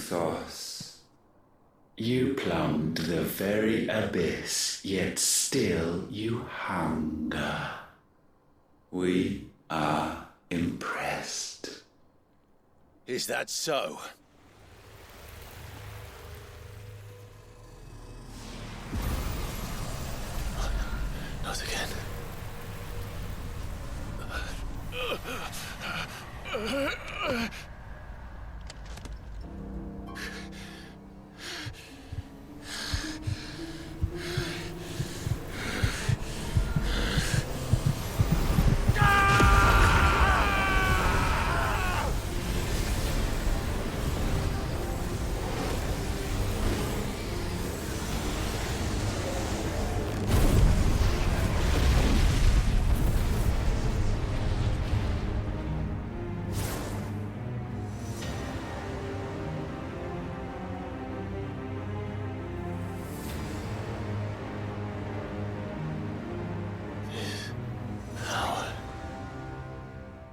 ethos. You plumbed the very abyss, yet still you hunger. We are impressed. Is that so? Not again.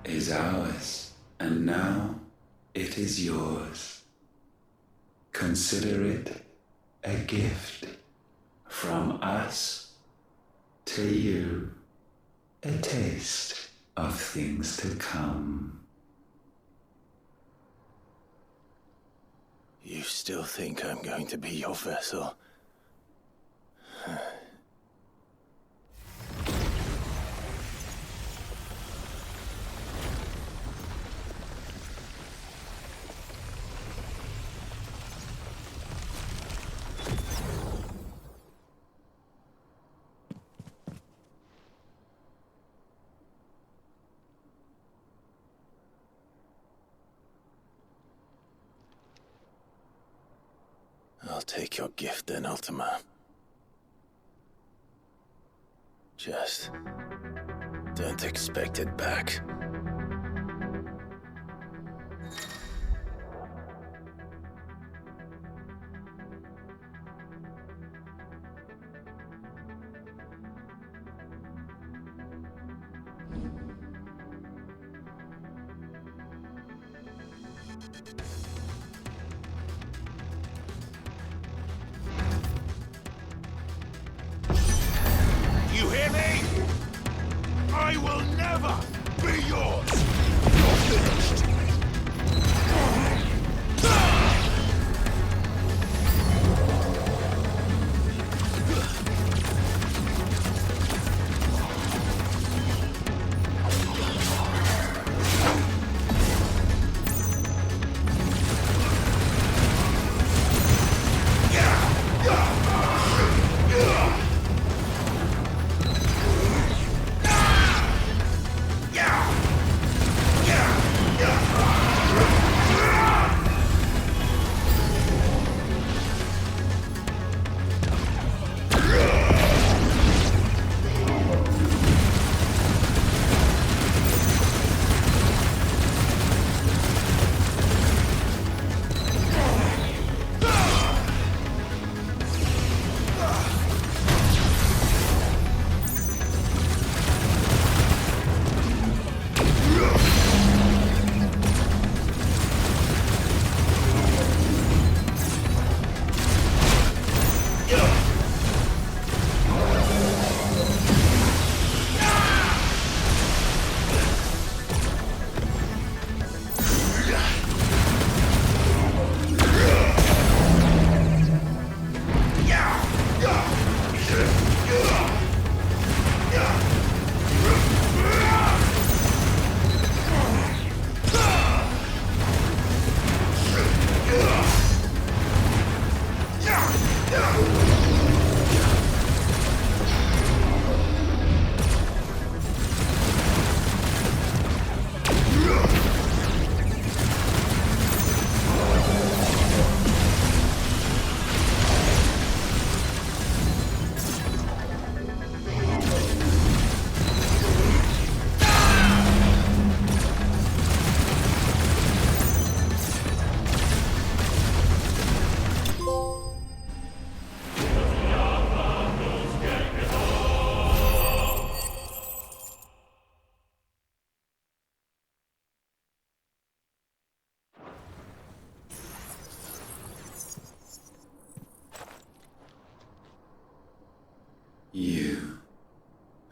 Is ours, and now it is yours. Consider it a gift from us to you, a taste of things to come. You still think I'm going to be your vessel? I'll take your gift then, Ultima. Just don't expect it back. You hear me? I will never be yours!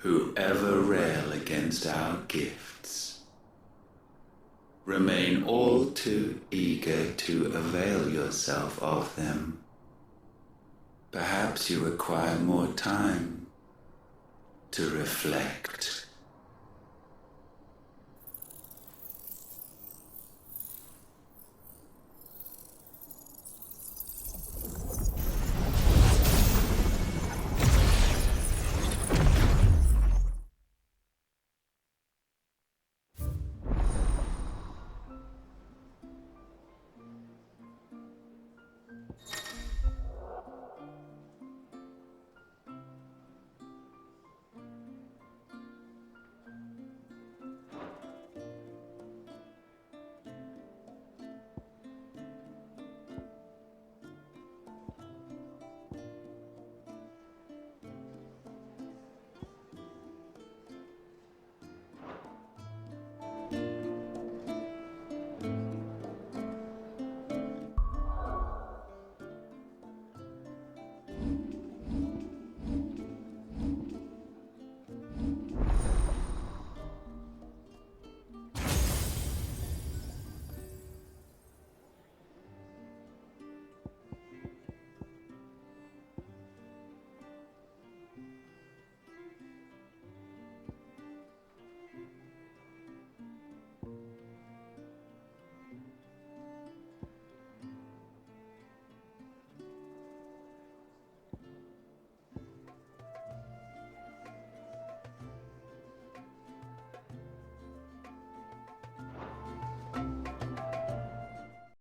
who ever rail against our gifts remain all too eager to avail yourself of them. Perhaps you require more time to reflect.